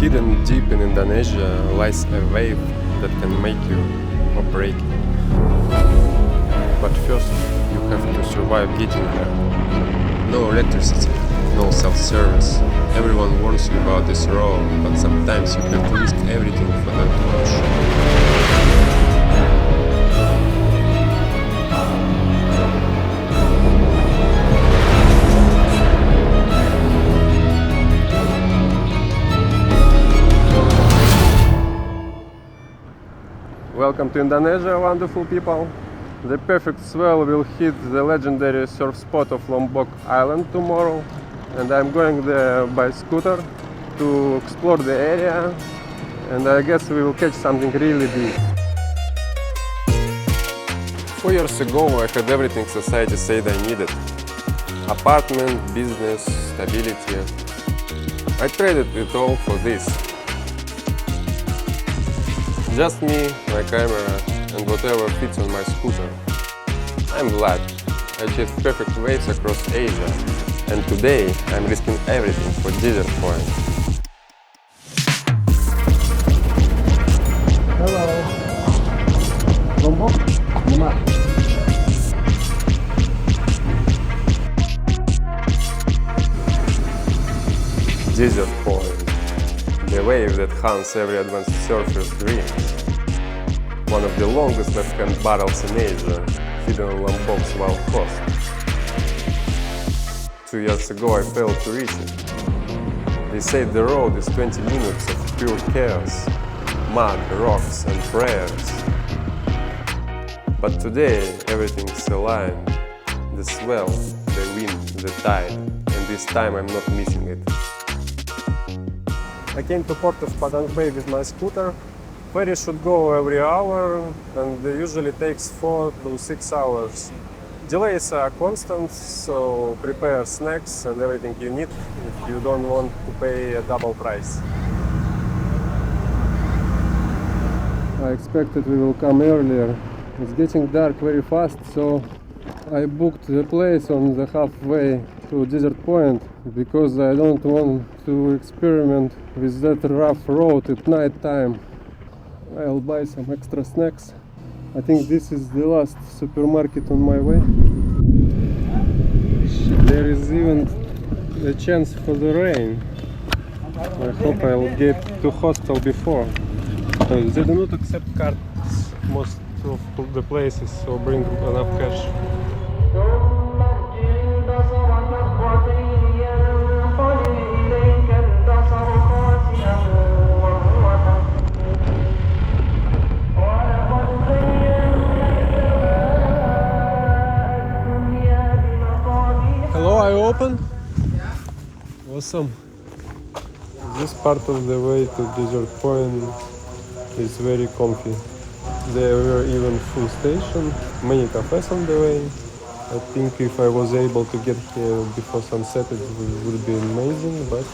Hidden deep in Indonesia lies a wave that can make you or break you. But first, you have to survive getting there. No electricity, no self-service. Everyone warns you about this road, but sometimes you have to risk everything for that push. Welcome to Indonesia, wonderful people. The perfect swell will hit the legendary surf spot of Lombok Island tomorrow, and I'm going there by scooter to explore the area, and I guess we will catch something really big. 4 years ago I had everything society said I needed. Apartment, business, stability. I traded it all for this. Just me, my camera, and whatever fits on my scooter. I'm glad. I chased perfect waves across Asia, and today I'm risking everything for desert point. Hello. Lombok? Desert point. The wave that haunts every advanced surfer's dreams. One of the longest left-hand barrels in Asia, hidden on Lombok's wild coast. 2 years ago I failed to reach it. They say the road is 20 minutes of pure chaos, mud, rocks and prayers. But today everything's aligned. The swell, the wind, the tide, and this time I'm not missing it. I came to port of Padang Bay with my scooter. Ferry should go every hour, and it usually takes 4 to 6 hours. Delays are constant, so prepare snacks and everything you need if you don't want to pay a double price. I expected we will come earlier. It's getting dark very fast, so I booked the place on the halfway to Desert Point because I don't want to experiment with that rough road at night time. I'll buy some extra snacks. I think this is the last supermarket on my way. There is even a chance for the rain. I hope I'll get to hostel before. They do not accept cards most of the places, so bring enough cash. Hello, I open? Awesome. This part of the way to Desert Point is very comfy. There were even full station, many cafes on the way. I think if I was able to get here before sunset it would be amazing, but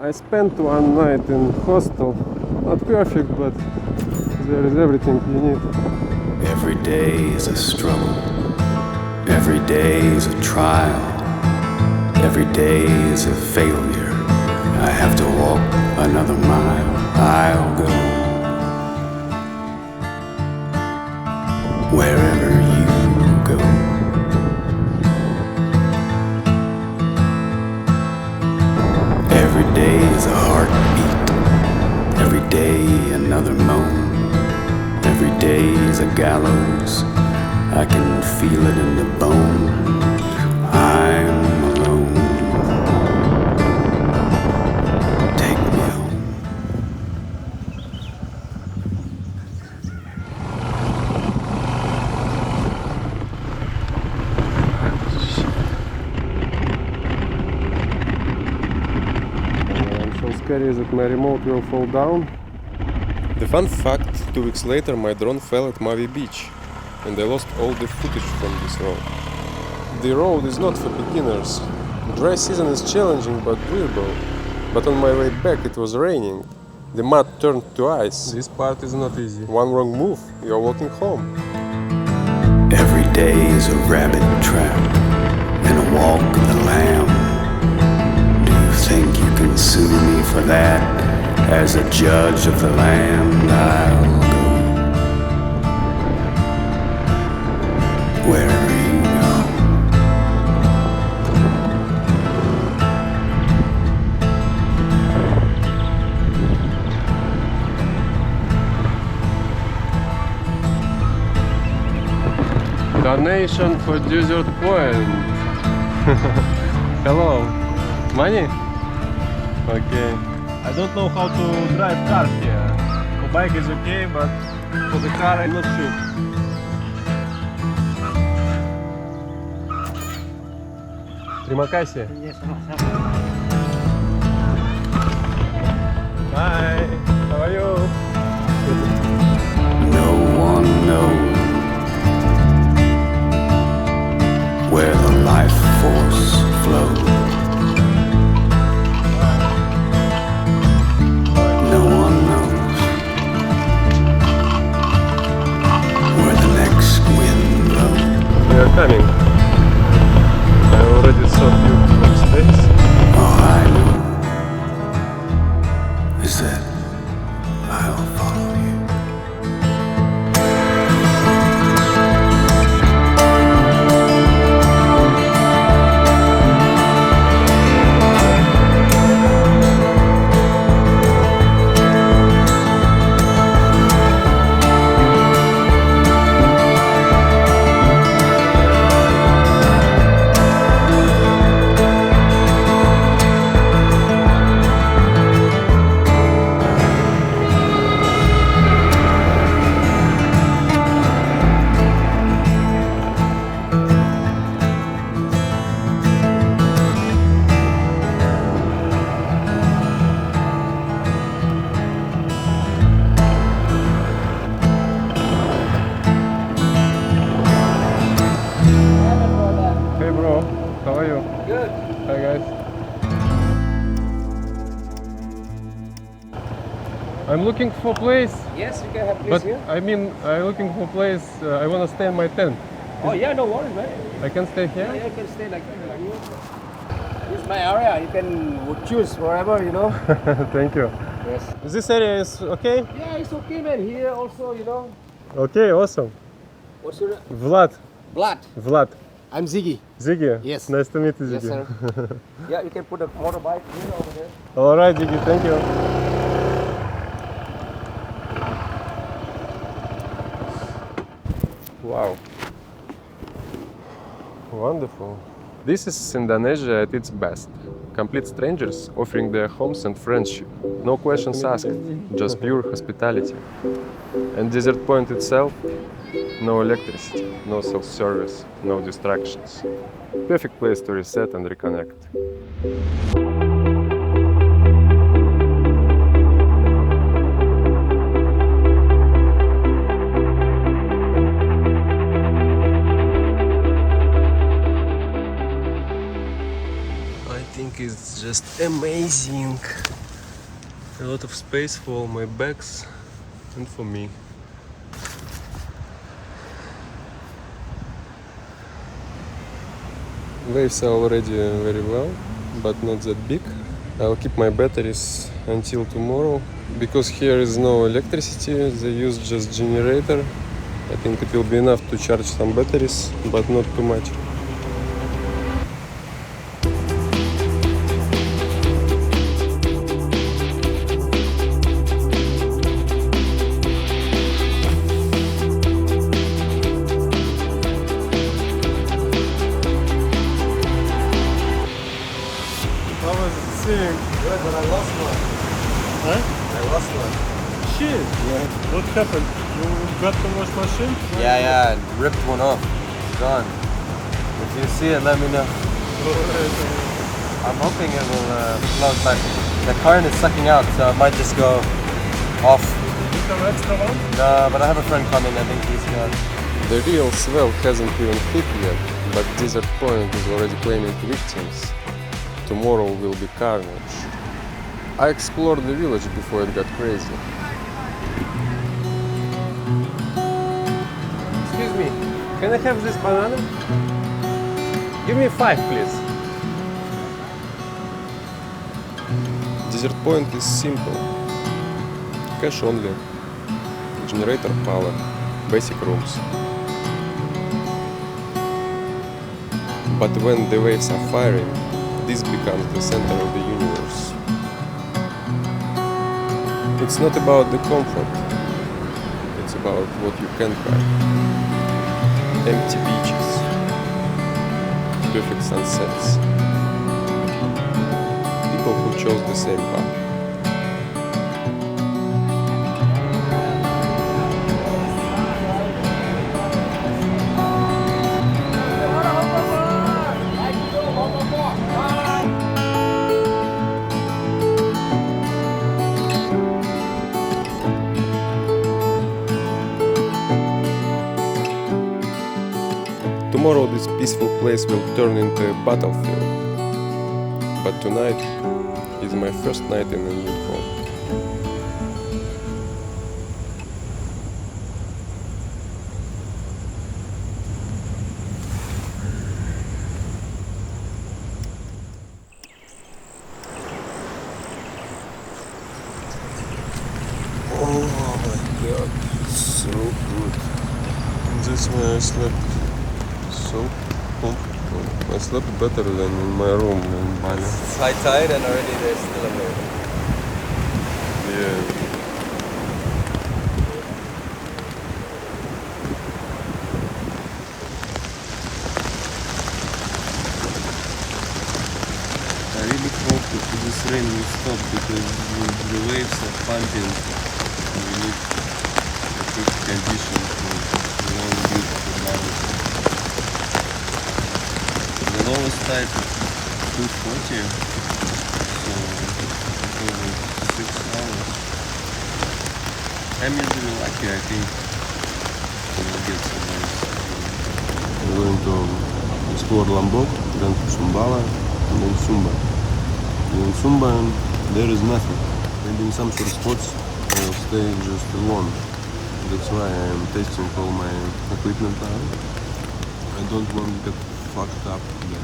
I spent one night in hostel. Not perfect, but there is everything you need. Every day is a struggle. Every day is a trial. Every day is a failure. I have to walk another mile. I'll go wherever you go. Every day is a heartbeat. Every day another moan. Every day is a gallows. I can feel it in the bone. I'm alone. Take me home. Scary that my remote will fall down. The fun fact, 2 weeks later my drone fell at Mavi Beach and I lost all the footage from this road. The road is not for beginners. Dry season is challenging but doable. But on my way back it was raining. The mud turned to ice. This part is not easy. One wrong move, you're walking home. Every day is a rabbit trap and a walk of the lamb. Do you think you can sue me for that? As a judge of the land, I'll go wherever you go. Donation for Desert Point. Hello. Money? Okay. I don't know how to drive car here. For bike is okay, but for the car I'm not sure. Terima kasih. Yes, Hi. How are you? No one knows where the life force flows. No one knows where the next wind blows. We are coming. I already saw you from space. All I know is that I'll follow you. Hey bro, how are you? Good. Hi guys. I'm looking for place, Yes, you can have place but here. I'm looking for place. I want to stay in my tent. Oh yeah, no worries, man. I can stay here. Yeah, you can stay like here. This is my area. You can choose wherever, you know. Thank you. Yes. This area is okay? Yeah, it's okay, man. Here also, you know. Okay, awesome. What's your Vlad. blood? I'm Zigi. Zigi? Yes. Nice to meet you, Yes, Zigi. sir. Yeah, you can put a motorbike here over there. Alright, Zigi, thank you. Wow. Wonderful. This is Indonesia at its best. Complete strangers offering their homes and friendship. No questions asked, just pure hospitality. And Desert Point itself, no electricity, no self-service, no distractions. Perfect place to reset and reconnect. I think it's just amazing. A lot of space for all my bags and for me. Waves are already very well, but not that big. I'll keep my batteries until tomorrow. Because here is no electricity, they use just generator. I think it will be enough to charge some batteries, but not too much. How was it seeing? Good, but I lost one. Huh? I lost one. Shit! Yeah. What happened? You got to wash machine? Yeah, ripped one off. It's gone. If you see it, let me know. I'm hoping it will float, but the current is sucking out, so it might just go off. You have extra one? No, but I have a friend coming. I think he's gone. The real Swell hasn't even hit yet. but Desert Point is already claiming victims. Tomorrow will be carnage. I explored the village before it got crazy. Excuse me, can I have this banana? Give me 5, please. Desert Point is simple. Cash only. Generator power. Basic rooms. But when the waves are firing, this becomes the center of the universe. It's not about the comfort. It's about what you can buy. Empty beaches. Perfect sunsets. People who chose the same path. Tomorrow this peaceful place will turn into a battlefield. But tonight is my first night in a new home. Oh my god, so good. That's why I slept so comfortable. I slept better than in my room in Bali. It's high tide and already there's still a boat. Yeah. I really hope that this rain will stop because the waves are pumping. We need a good condition for long beautiful Bali. The lowest tide is 240, so over 6 hours. I'm usually lucky, I think we'll get some nice. We're going to explore Lombok, then to Sumbawa, and then Sumba. And in Sumba there is nothing. Maybe in some short spots I will stay just alone. That's why I am testing all my equipment out. I don't want to get fucked up there.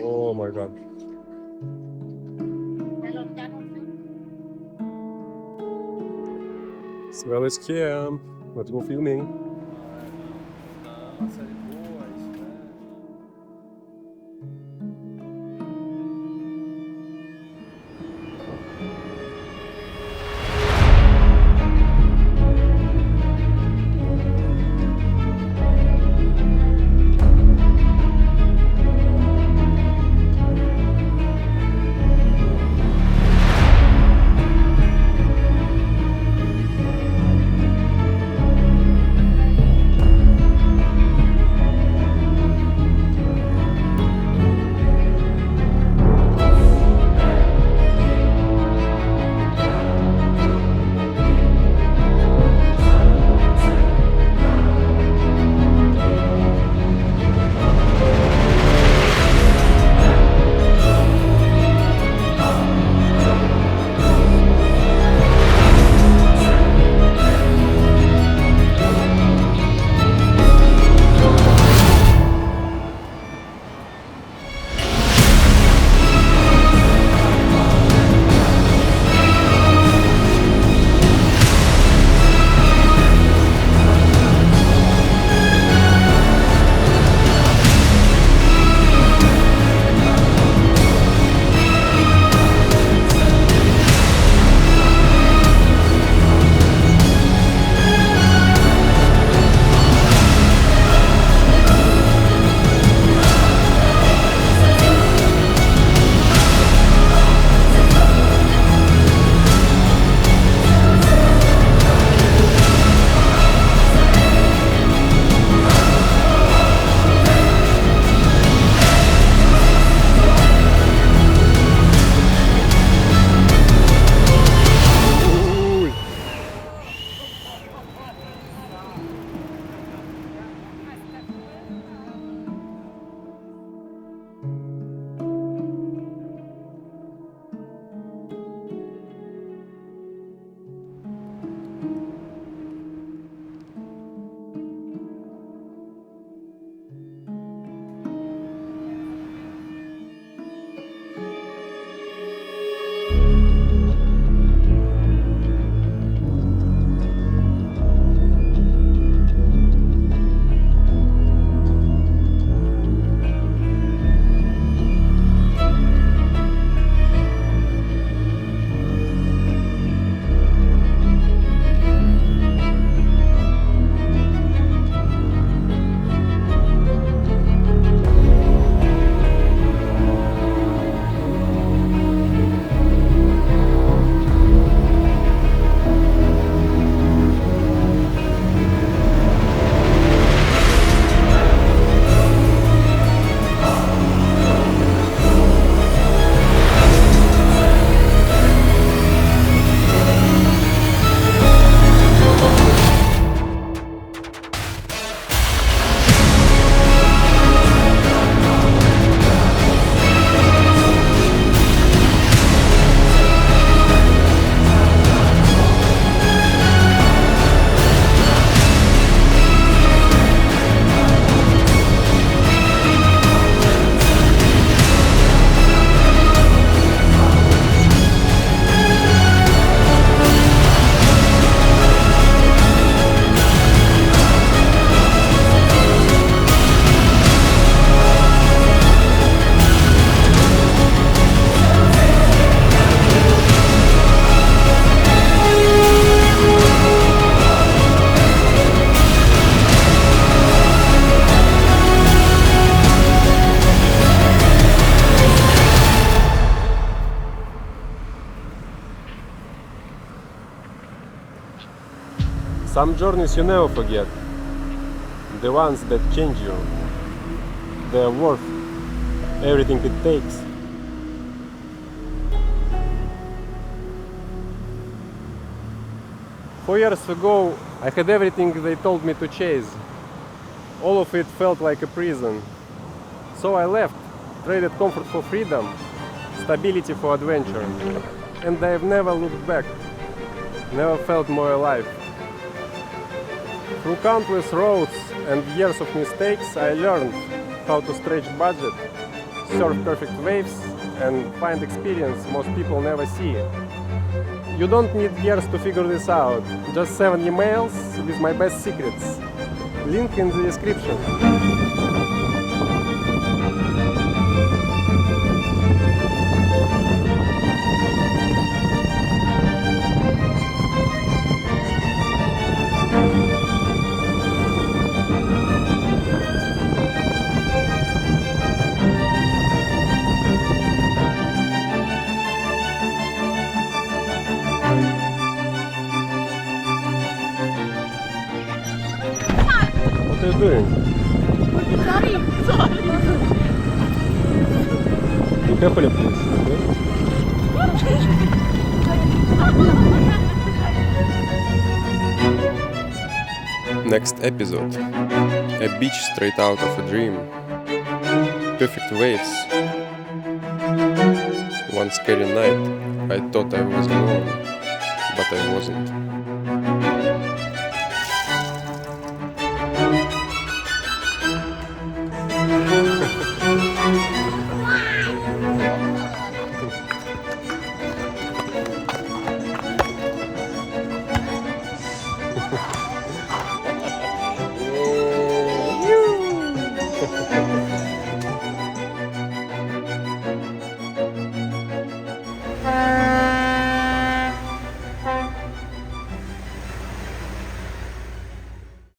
Oh my god. Swell is here. Let's go filming. Some journeys you never forget. The ones that change you. They're worth everything it takes. Four years ago, I had everything they told me to chase. All of it felt like a prison. So I left, traded comfort for freedom, stability for adventure. And I've never looked back, never felt more alive. Through countless roads and years of mistakes, I learned how to stretch budget, surf perfect waves, and find experience most people never see. You don't need years to figure this out. Just 7 emails with my best secrets. Link in the description. What are you doing? Sorry. Be careful, please. Okay? Next episode. A beach straight out of a dream. Perfect waves. One scary night. I thought I was alone, but I wasn't.